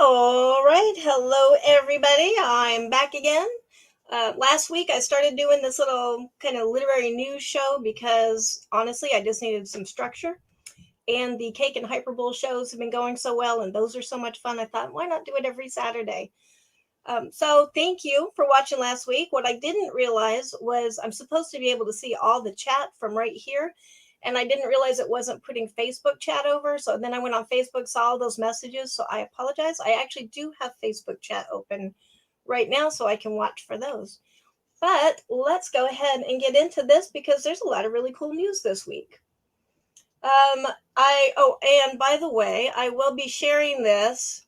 All right. Hello, everybody. I'm back again. Last week, I started doing this little kind of literary news show because honestly, I just needed some structure. And the cake and hyperbole shows have been going so well, and those are so much fun. I thought, why not do it every Saturday? So, thank you for watching last week. What I didn't realize was I'm supposed to be able to see all the chat from right here. And I didn't realize it wasn't putting Facebook chat over. So then I went on Facebook, saw all those messages. So I apologize. I actually do have Facebook chat open right now so I can watch for those. But let's go ahead and get into this because there's a lot of really cool news this week. And by the way, I will be sharing this.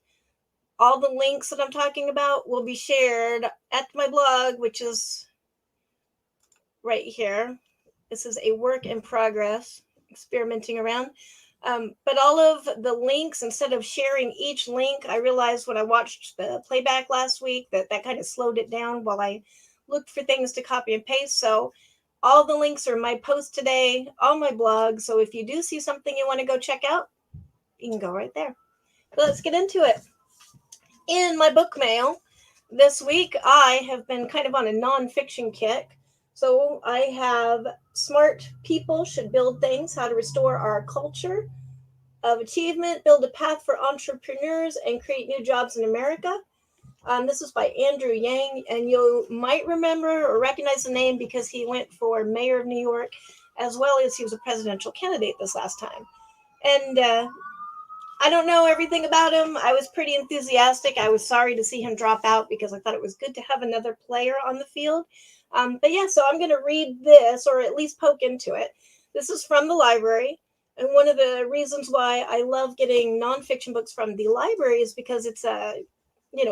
All the links that I'm talking about will be shared at my blog, which is right here. This is a work in progress, experimenting around. But all of the links, instead of sharing each link, I realized when I watched the playback last week that kind of slowed it down while I looked for things to copy and paste. So all the links are in my post today on my blog. So if you do see something you want to go check out, you can go right there. So let's get into it. In my book mail this week, I have been kind of on a nonfiction kick. So I have Smart People Should Build Things, How to Restore Our Culture of Achievement, Build a Path for Entrepreneurs, and Create New Jobs in America. This is by Andrew Yang, and you might remember or recognize the name because he went for mayor of New York, as well as he was a presidential candidate this last time. And I don't know everything about him. I was pretty enthusiastic. I was sorry to see him drop out because I thought it was good to have another player on the field. But yeah, so I'm going to read this, or at least poke into it. This is from the library. And one of the reasons why I love getting nonfiction books from the library is because it's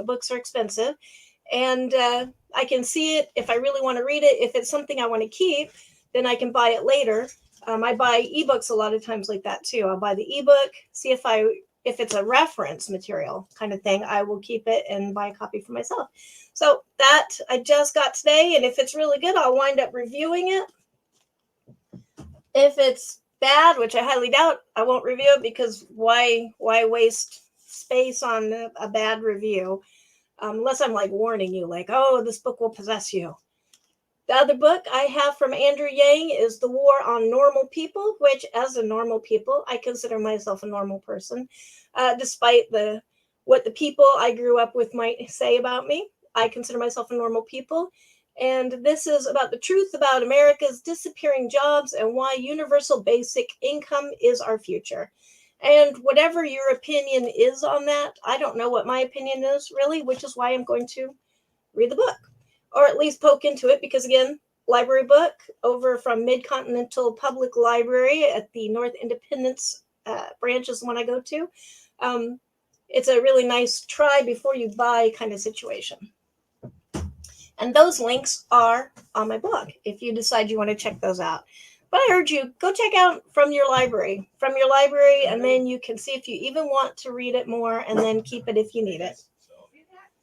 books are expensive. And I can see it if I really want to read it. If it's something I want to keep, then I can buy it later. I buy ebooks a lot of times like that too. I'll buy the ebook, see if it's a reference material kind of thing, I will keep it and buy a copy for myself. So that I just got today, and if it's really good, I'll wind up reviewing it. If it's bad, which I highly doubt, I won't review it because why waste space on a bad review? Unless I'm like warning you, like, oh, this book will possess you. The other book I have from Andrew Yang is The War on Normal People, which, as a normal people, I consider myself a normal person, despite what the people I grew up with might say about me. I consider myself a normal people. And this is about the truth about America's disappearing jobs and why universal basic income is our future. And whatever your opinion is on that, I don't know what my opinion is really, which is why I'm going to read the book. Or at least poke into it, because again, library book over from Mid-Continental Public Library at the North Independence branch is the one I go to. It's a really nice try before you buy kind of situation. And those links are on my blog if you decide you want to check those out. But I urge you, go check out from your library, and then you can see if you even want to read it more, and then keep it if you need it.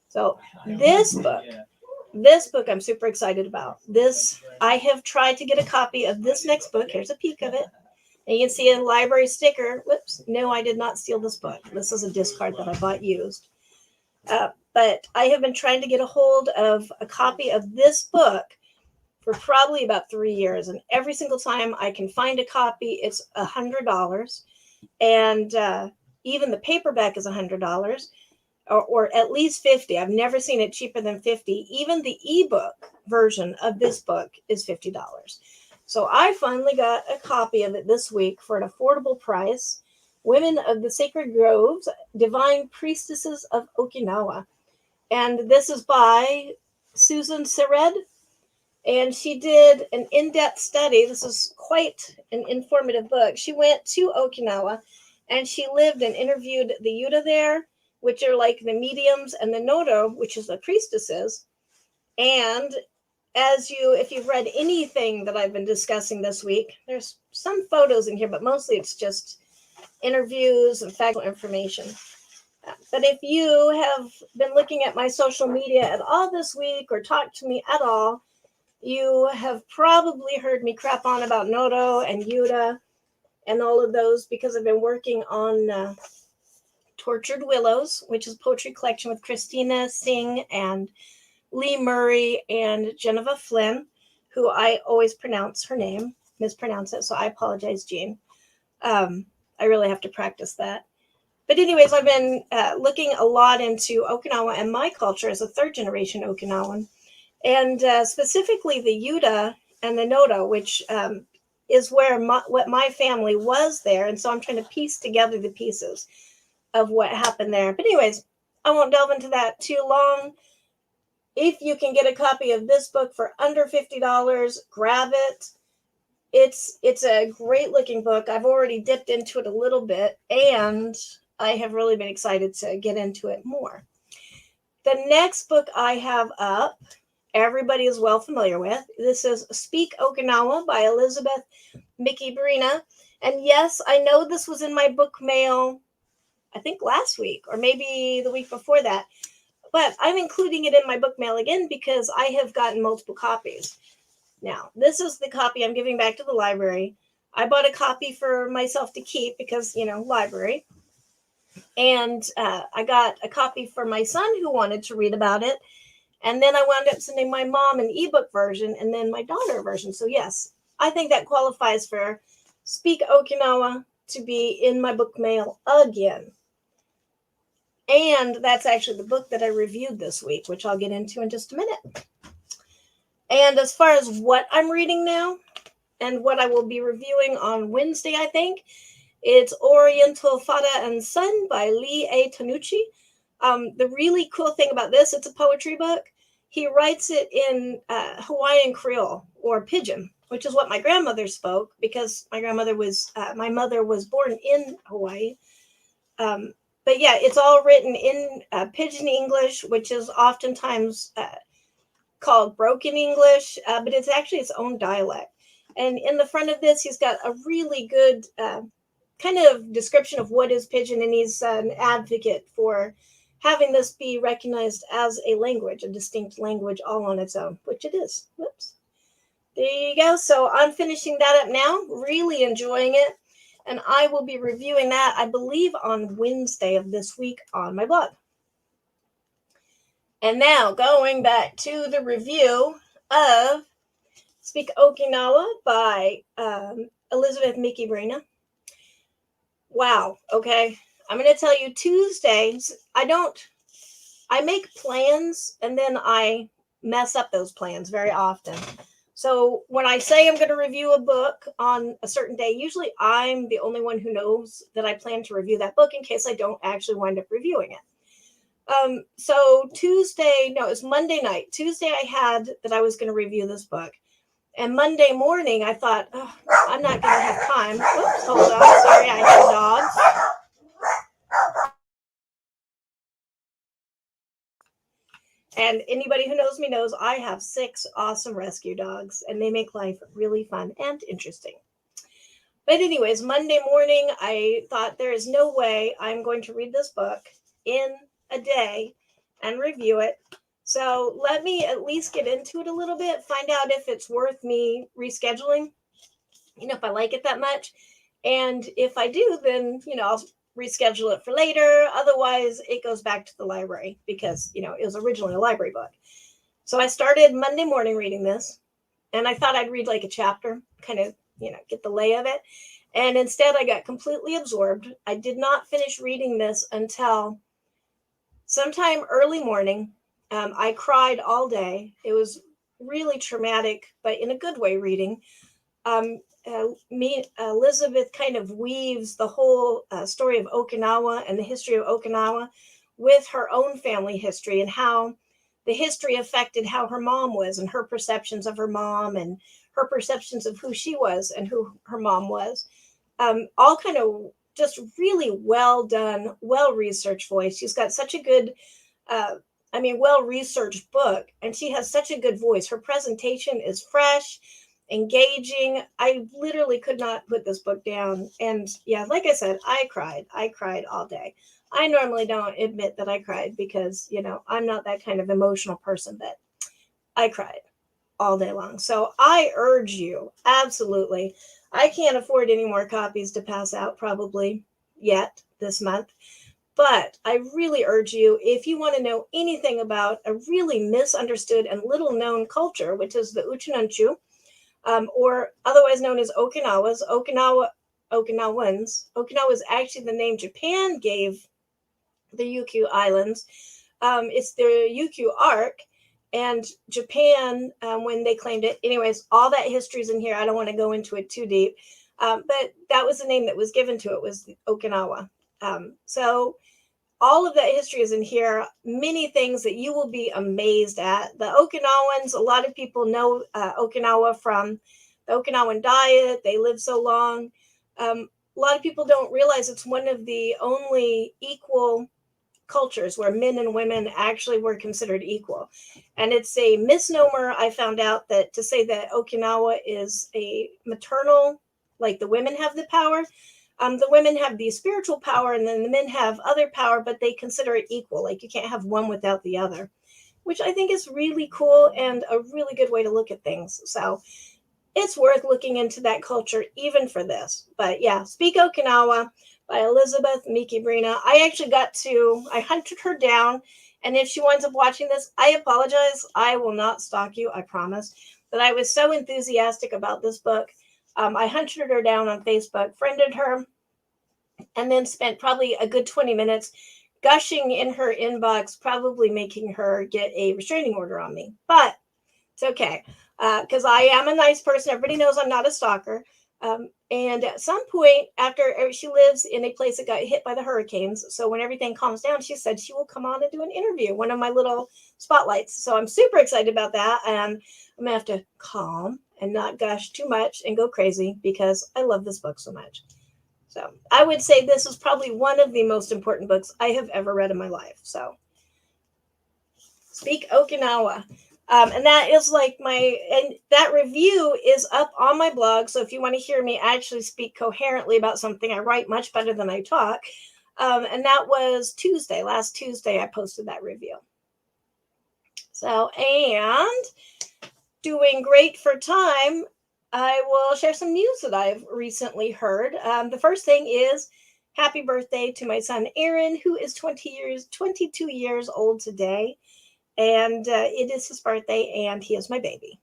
So this book I'm super excited about. I have tried to get a copy of this next book. Here's a peek of it. And you can see a library sticker. Whoops, no, I did not steal this book. This is a discard that I bought used. But I have been trying to get a hold of a copy of this book for probably about 3 years. And every single time I can find a copy, it's $100. And even the paperback is $100. Or at least 50. I've never seen it cheaper than 50. Even the ebook version of this book is $50. So I finally got a copy of it this week for an affordable price. Women of the Sacred Groves, Divine Priestesses of Okinawa. And this is by Susan Sered. And she did an in-depth study. This is quite an informative book. She went to Okinawa and she lived and interviewed the Yuta there, which are like the mediums, and the Nodo, which is the priestesses. And if you've read anything that I've been discussing this week, there's some photos in here, but mostly it's just interviews and factual information. But if you have been looking at my social media at all this week or talked to me at all, you have probably heard me crap on about Nodo and Yuta and all of those because I've been working on Tortured Willows, which is a poetry collection with Christina Singh and Lee Murray and Geneva Flynn, who I always mispronounce it, so I apologize, Jean. I really have to practice that. But anyways, I've been looking a lot into Okinawa and my culture as a third-generation Okinawan, and specifically the Yuta and the Noda, which is where what my family was there. And so I'm trying to piece together the pieces of what happened there. But anyways, I won't delve into that too long. If you can get a copy of this book for under $50, grab it. It's a great looking book. I've already dipped into it a little bit, and I have really been excited to get into it more. The next book I have up, everybody is well familiar with. This is Speak Okinawa by Elizabeth Mikibrina. And yes, I know this was in my book mail, I think last week or maybe the week before that. But I'm including it in my book mail again because I have gotten multiple copies. Now, this is the copy I'm giving back to the library. I bought a copy for myself to keep because, library. And I got a copy for my son who wanted to read about it. And then I wound up sending my mom an ebook version and then my daughter a version. So yes, I think that qualifies for Speak Okinawa to be in my book mail again. And that's actually the book that I reviewed this week, which I'll get into in just a minute. And as far as what I'm reading now and what I will be reviewing on Wednesday, I think, it's Oriental, Fada, and Sun by Lee A. Tanuchi. The really cool thing about this, it's a poetry book. He writes it in Hawaiian Creole or Pidgin, which is what my grandmother spoke because my mother was born in Hawaii. But yeah, it's all written in Pidgin English, which is oftentimes called broken English, but it's actually its own dialect. And in the front of this, he's got a really good kind of description of what is Pidgin, and he's an advocate for having this be recognized as a language, a distinct language all on its own, which it is. Whoops. There you go. So I'm finishing that up now, really enjoying it. And I will be reviewing that, I believe, on Wednesday of this week on my blog. And now going back to the review of Speak Okinawa by Elizabeth Mikibrina. Wow. Okay. I'm going to tell you Tuesdays, I make plans and then I mess up those plans very often. So when I say I'm going to review a book on a certain day, usually I'm the only one who knows that I plan to review that book in case I don't actually wind up reviewing it. So it's Monday night. Tuesday I had that I was going to review this book. And Monday morning I thought, I'm not going to have time. Oops, hold on. Sorry, I have dogs. And anybody who knows me knows I have 6 awesome rescue dogs, and they make life really fun and interesting. But anyways, Monday morning, I thought there is no way I'm going to read this book in a day and review it. So let me at least get into it a little bit, find out if it's worth me rescheduling, if I like it that much. And if I do, then, I'll reschedule it for later. Otherwise, it goes back to the library because, it was originally a library book. So I started Monday morning reading this, and I thought I'd read like a chapter, kind of, get the lay of it. And instead, I got completely absorbed. I did not finish reading this until sometime early morning. I cried all day. It was really traumatic, but in a good way reading. Elizabeth kind of weaves the whole story of Okinawa and the history of Okinawa with her own family history and how the history affected how her mom was and her perceptions of her mom and her perceptions of who she was and who her mom was. All kind of just really well done, well-researched voice. She's got such a good, well-researched book, and she has such a good voice. Her presentation is fresh, engaging. I literally could not put this book down. And yeah, like I said, I cried all day. I normally don't admit that I cried because, I'm not that kind of emotional person, but I cried all day long. So I urge you, absolutely. I can't afford any more copies to pass out probably yet this month, But I really urge you, if you want to know anything about a really misunderstood and little known culture, which is the Uchinanchu, or otherwise known as Okinawans. Okinawa is actually the name Japan gave the Ryukyu Islands. It's the Ryukyu Arc, and Japan, when they claimed it. Anyways, all that history is in here. I don't want to go into it too deep, but that was the name that was given to it, was Okinawa. So all of that history is in here. Many things that you will be amazed at. The Okinawans, a lot of people know Okinawa from the Okinawan diet. They live so long. A lot of people don't realize it's one of the only equal cultures where men and women actually were considered equal. And it's a misnomer. I found out that to say that Okinawa is a maternal, like the women have the power, the women have the spiritual power and then the men have other power, but they consider it equal. Like you can't have one without the other, which I think is really cool and a really good way to look at things. So it's worth looking into that culture even for this. But yeah, Speak Okinawa by Elizabeth Mikibrina. I hunted her down. And if she winds up watching this, I apologize. I will not stalk you, I promise. But I was so enthusiastic about this book. I hunted her down on Facebook, friended her, and then spent probably a good 20 minutes gushing in her inbox, probably making her get a restraining order on me. But it's okay, because I am a nice person. Everybody knows I'm not a stalker. And at some point, after she lives in a place that got hit by the hurricanes, so when everything calms down, she said she will come on and do an interview, one of my little spotlights. So I'm super excited about that. And I'm going to have to calm and not gush too much and go crazy because I love this book so much. So I would say this is probably one of the most important books I have ever read in my life. So Speak Okinawa. And that is like and that review is up on my blog. So if you want to hear me actually speak coherently about something, I write much better than I talk. And that was last Tuesday, I posted that review. So, and doing great for time, I will share some news that I've recently heard. The first thing is happy birthday to my son, Aaron, who is 22 years old today. And it is his birthday, and he is my baby.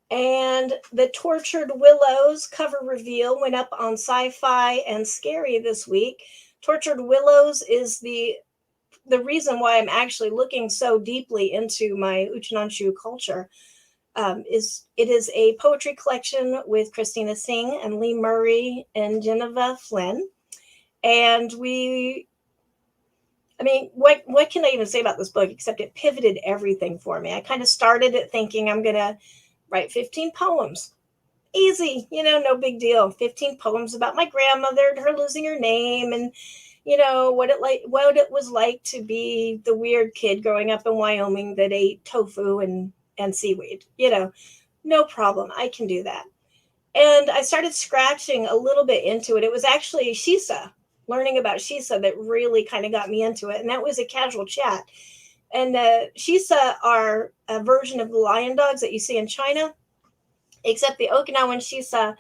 And the Tortured Willows cover reveal went up on Sci-Fi and Scary this week. Tortured Willows is the reason why I'm actually looking so deeply into my Uchinanchu culture. It is a poetry collection with Christina Singh and Lee Murray and Geneva Flynn. And what can I even say about this book except it pivoted everything for me? I kind of started it thinking I'm going to write 15 poems. Easy, no big deal. 15 poems about my grandmother, her losing her name, and what it was like to be the weird kid growing up in Wyoming that ate tofu and seaweed. No problem. I can do that. And I started scratching a little bit into it. It was actually Shisa, learning about Shisa, that really kind of got me into it. And that was a casual chat. And Shisa are a version of the lion dogs that you see in China, except the Okinawan Shisa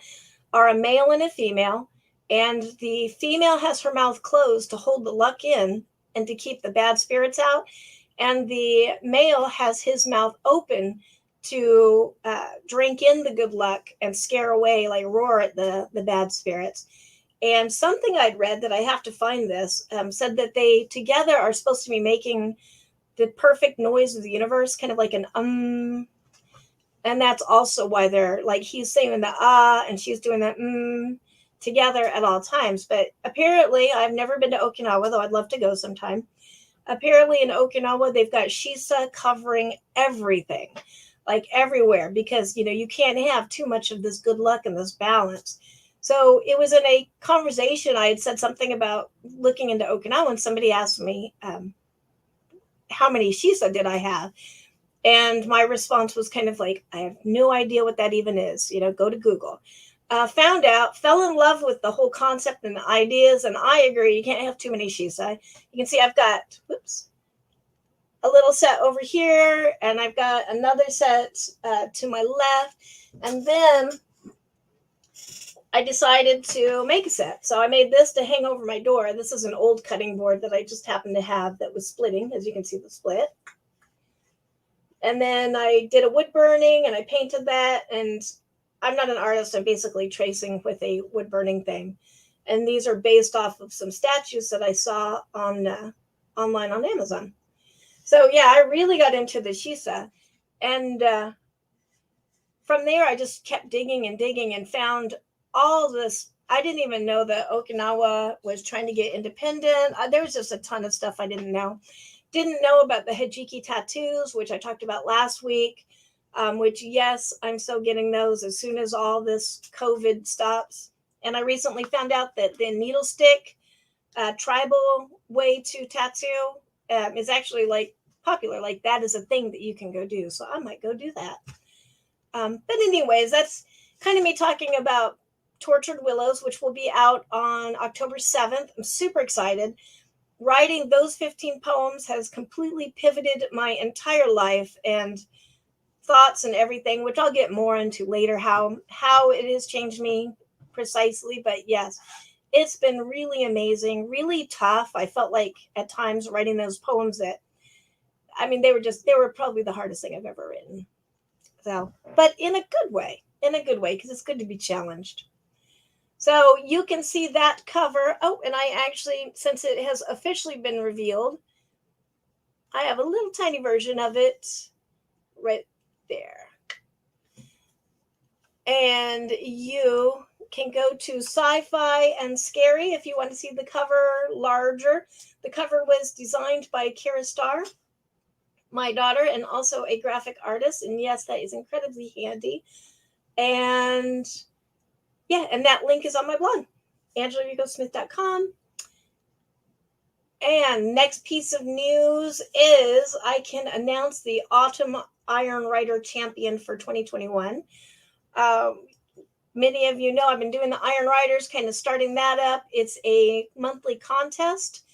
are a male and a female. And the female has her mouth closed to hold the luck in and to keep the bad spirits out. And the male has his mouth open to drink in the good luck and scare away, like roar at the bad spirits. And something I'd read, that I have to find this, said that they together are supposed to be making the perfect noise of the universe, kind of like an and that's also why they're like, he's saying the and she's doing the together at all times. But apparently, I've never been to Okinawa, though I'd love to go sometime. Apparently in Okinawa, they've got Shisa covering everything, like everywhere, because, you can't have too much of this good luck and this balance. So it was in a conversation, I had said something about looking into Okinawa, and somebody asked me, how many Shisa did I have? And my response was kind of like, I have no idea what that even is. Go to Google. Found out, fell in love with the whole concept and the ideas. And I agree, you can't have too many Shisa. You can see I've got, a little set over here, and I've got another set to my left. And then I decided to make a set. So I made this to hang over my door. This is an old cutting board that I just happened to have that was splitting, as you can see the split. And then I did a wood burning and I painted that. And I'm not an artist. I'm basically tracing with a wood burning thing. And these are based off of some statues that I saw on online on Amazon. So yeah, I really got into the shisa. And from there, I just kept digging and found all this. I didn't even know that Okinawa was trying to get independent. There was just a ton of stuff I didn't know. Didn't know about the hijiki tattoos, which I talked about last week, which, yes, I'm still getting those as soon as all this COVID stops. And I recently found out that the needle stick tribal way to tattoo is actually like popular. Like that is a thing that you can go do. So I might go do that. But anyways, that's kind of me talking about Tortured Willows, which will be out on October 7th. I'm super excited. Writing those 15 poems has completely pivoted my entire life and thoughts and everything, which I'll get more into later, how it has changed me precisely. But yes, it's been really amazing, really tough. I felt like at times writing those poems that, I mean, they were probably the hardest thing I've ever written. So, but in a good way, because it's good to be challenged. So you can see that cover. Oh, and I actually, since it has officially been revealed, I have a little tiny version of it right there. And you can go to Sci-Fi and Scary if you want to see the cover larger. The cover was designed by Kara Starr, my daughter, and also a graphic artist. And yes, that is incredibly handy. And yeah, and that link is on my blog, AngelaRicosmith.com. And next piece of news is I can announce the Autumn Iron Writer Champion for 2021. Many of you know I've been doing the Iron Writers, kind of starting that up. It's a monthly contest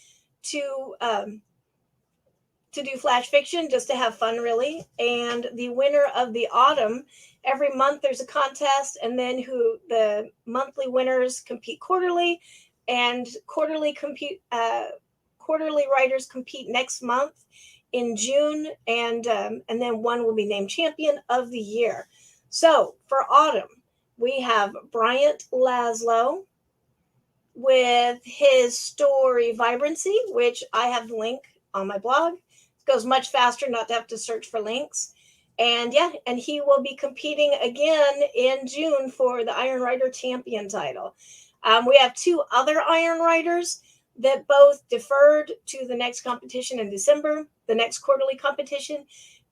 to do flash fiction, just to have fun, really. And the winner of the autumn, every month there's a contest, and then the monthly winners compete quarterly, and quarterly writers compete next month in June, and then one will be named champion of the year. So for autumn, we have Bryant Laszlo with his story Vibrancy, which I have the link on my blog. It goes much faster not to have to search for links. And yeah, and he will be competing again in June for the Iron Writer Champion title. We have two other Iron Writers that both deferred to the next competition in December, the next quarterly competition,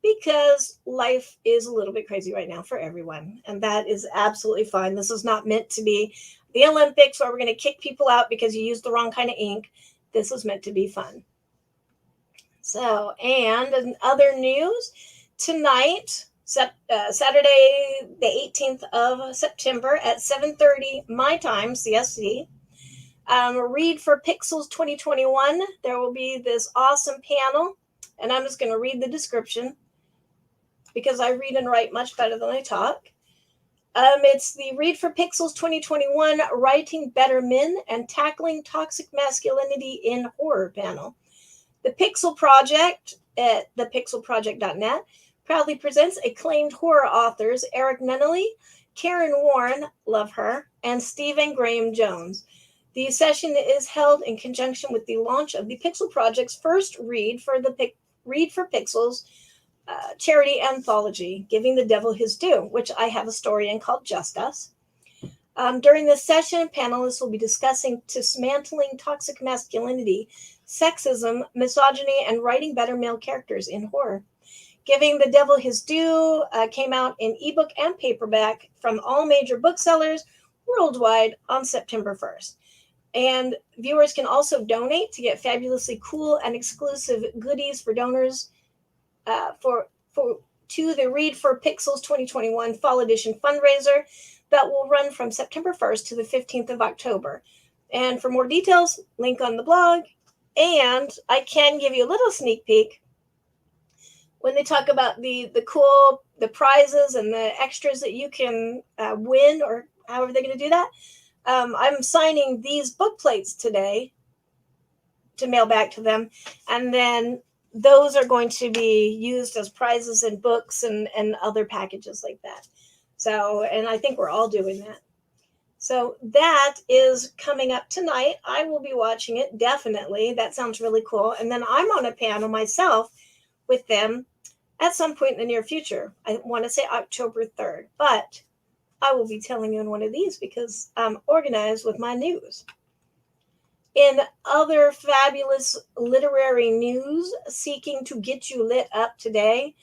because life is a little bit crazy right now for everyone. And that is absolutely fine. This is not meant to be the Olympics where we're going to kick people out because you used the wrong kind of ink. This is meant to be fun. So, and in other news, tonight, Saturday, the 18th of September at 7:30 my time, CST, Read for Pixels 2021. There will be this awesome panel, and I'm just going to read the description because I read and write much better than I talk. It's the Read for Pixels 2021 Writing Better Men and Tackling Toxic Masculinity in Horror panel. The Pixel Project at thepixelproject.net proudly presents acclaimed horror authors Eric Nennelly, Karen Warren, love her, and Stephen Graham Jones. The session is held in conjunction with the launch of the Pixel Project's first Read for Pixels charity anthology, Giving the Devil His Due, which I have a story in called Just Us. During this session, panelists will be discussing dismantling toxic masculinity, sexism, misogyny, and writing better male characters in horror. Giving the Devil His Due came out in ebook and paperback from all major booksellers worldwide on September 1st. And viewers can also donate to get fabulously cool and exclusive goodies for donors to the Read for Pixels 2021 Fall Edition fundraiser that will run from September 1st to the 15th of October. And for more details, link on the blog. And I can give you a little sneak peek when they talk about the prizes and the extras that you can win, or however they're going to do that. I'm signing these book plates today to mail back to them, and then those are going to be used as prizes in books and other packages like that. So, and I think we're all doing that. So that is coming up tonight. I will be watching it, definitely. That sounds really cool. And then I'm on a panel myself with them at some point in the near future. I want to say October 3rd, but I will be telling you in one of these because I'm organized with my news. In other fabulous literary news, seeking to get you lit up today,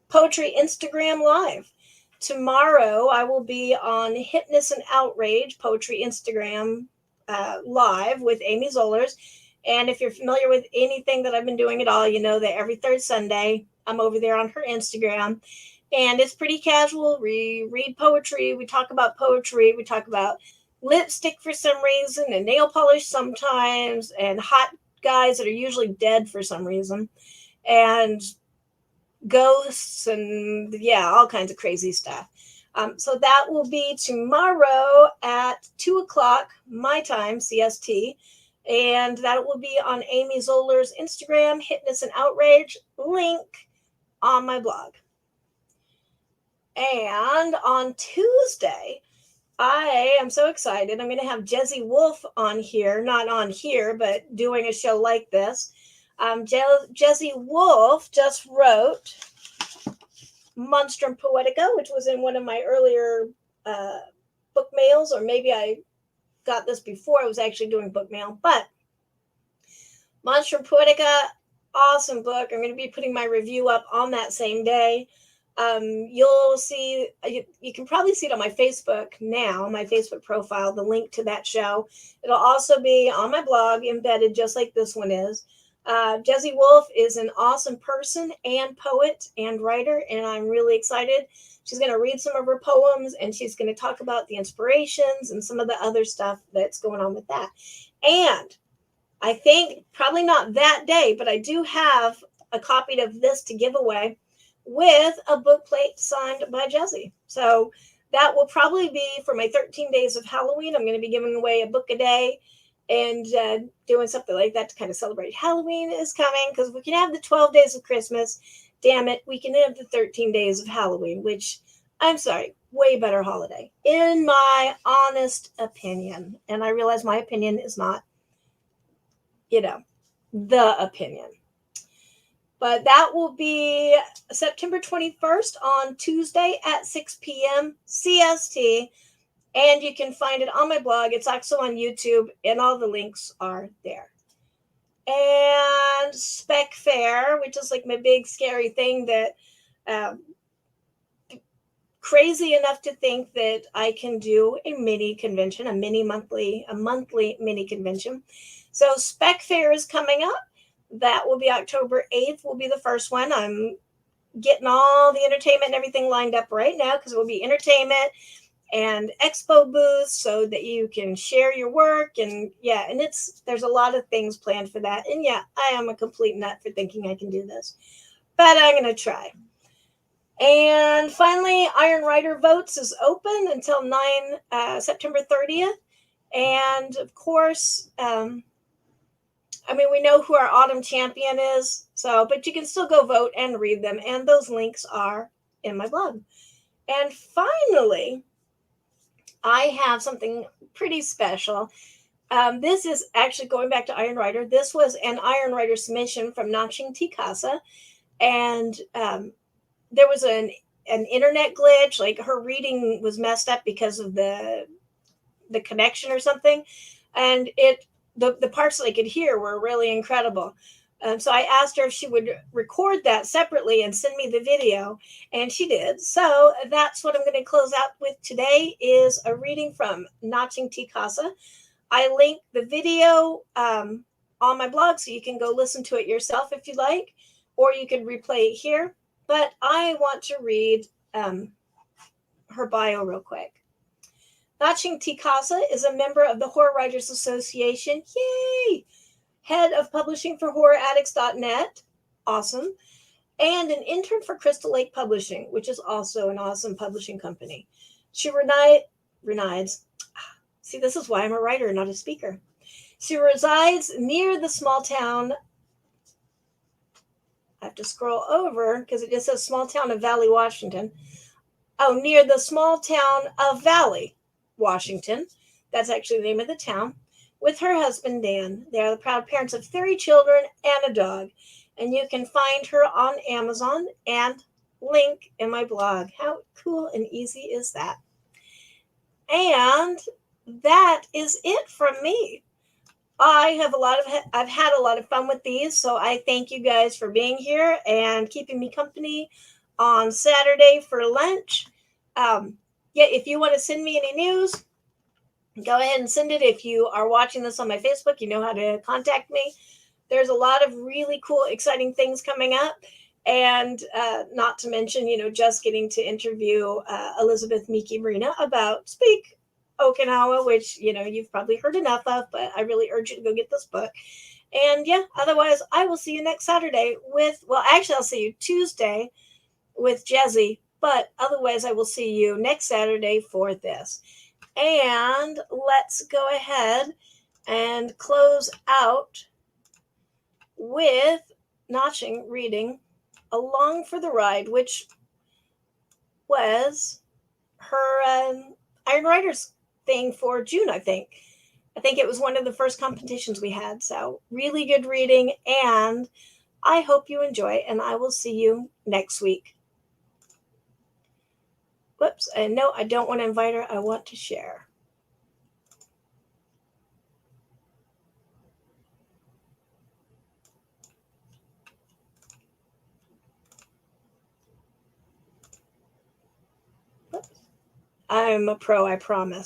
Poetry Instagram Live. Tomorrow, I will be on Hypness and Outrage Poetry Instagram Live with Amy Zollers. And if you're familiar with anything that I've been doing at all, you know that every third Sunday, I'm over there on her Instagram. And it's pretty casual. We read poetry. We talk about poetry. We talk about lipstick for some reason and nail polish sometimes and hot guys that are usually dead for some reason. And ghosts and all kinds of crazy stuff. So that will be tomorrow at 2:00 my time, CST. And that will be on Amy Zoller's Instagram, Hypness and Outrage, link on my blog. And on Tuesday, I am so excited. I'm going to have Jesse Wolf on here, not on here, but doing a show like this. Jesse Wolf just wrote Monstrum Poetica, which was in one of my earlier book mails, or maybe I got this before I was actually doing book mail. But Monstrum Poetica, awesome book. I'm going to be putting my review up on that same day. You'll see, you can probably see it on my Facebook now, my Facebook profile, the link to that show. It'll also be on my blog embedded just like this one is. Jesse Wolf is an awesome person and poet and writer, and I'm really excited. She's going to read some of her poems, and she's going to talk about the inspirations and some of the other stuff that's going on with that. And I think probably not that day, but I do have a copy of this to give away with a book plate signed by Jesse. So that will probably be for my 13 days of Halloween. I'm going to be giving away a book a day and doing something like that to kind of celebrate Halloween is coming, because we can have the 12 days of Christmas. Damn it, we can have the 13 days of Halloween, which, I'm sorry, way better holiday, in my honest opinion. And I realize my opinion is not, the opinion. But that will be September 21st on Tuesday at 6 p.m. CST. And you can find it on my blog. It's also on YouTube, and all the links are there. And Spec Fair, which is like my big scary thing that crazy enough to think that I can do a mini convention, a monthly mini convention. So Spec Fair is coming up. That will be October 8th, will be the first one. I'm getting all the entertainment and everything lined up right now, because it will be entertainment and expo booths so that you can share your work. And there's a lot of things planned for that. And I am a complete nut for thinking I can do this, but I'm going to try. And finally, Iron Rider Votes is open until September 30th. And of course, we know who our autumn champion is, but you can still go vote and read them. And those links are in my blog. And finally, I have something pretty special. This is actually going back to Iron Rider. This was an Iron Rider submission from NACHING T KASSA. And there was an internet glitch. Like, her reading was messed up because of the connection or something. And the parts that I could hear were really incredible. So I asked her if she would record that separately and send me the video, and she did. So that's what I'm going to close out with today, is a reading from NACHING T KASSA. I linked the video on my blog, so you can go listen to it yourself if you like, or you can replay it here. But I want to read her bio real quick. NACHING T KASSA is a member of the Horror Writers Association. Yay! Head of publishing for horroraddicts.net. Awesome. And an intern for Crystal Lake Publishing, which is also an awesome publishing company. She resides. See, this is why I'm a writer, not a speaker. She resides near the small town. I have to scroll over because it just says small town of Valley, Washington. Oh, near the small town of Valley, Washington. That's actually the name of the town. With her husband, Dan. They are the proud parents of 3 children and a dog. And you can find her on Amazon and link in my blog. How cool and easy is that? And that is it from me. I've had a lot of fun with these, so I thank you guys for being here and keeping me company on Saturday for lunch. Yeah, if you want to send me any news, go ahead and send it. If you are watching this on my Facebook, you know how to contact me. There's a lot of really cool, exciting things coming up. And not to mention, just getting to interview Elizabeth Mikibrina about Speak Okinawa, which, you've probably heard enough of, but I really urge you to go get this book. And yeah, otherwise, I will see you next Saturday actually, I'll see you Tuesday with Jezzy, but otherwise, I will see you next Saturday for this. And let's go ahead and close out with Notching reading Along for the Ride, which was her Iron Writers thing for June, I think. I think it was one of the first competitions we had. So, really good reading, and I hope you enjoy, and I will see you next week. Whoops, and no, I don't want to invite her. I want to share. Whoops. I'm a pro, I promise.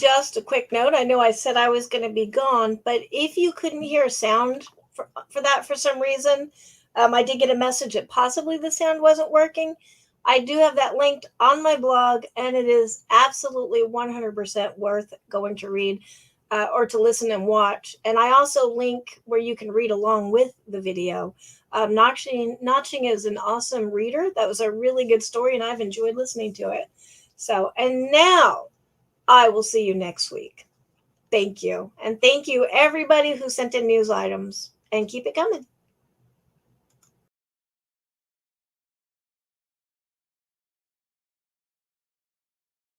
just a quick note. I know I said I was going to be gone, but if you couldn't hear a sound for that for some reason, I did get a message that possibly the sound wasn't working. I do have that linked on my blog, and it is absolutely 100% worth going to read or to listen and watch. And I also link where you can read along with the video. Notching is an awesome reader. That was a really good story, and I've enjoyed listening to it. So, and now I will see you next week. Thank you. And thank you, everybody who sent in news items. And keep it coming.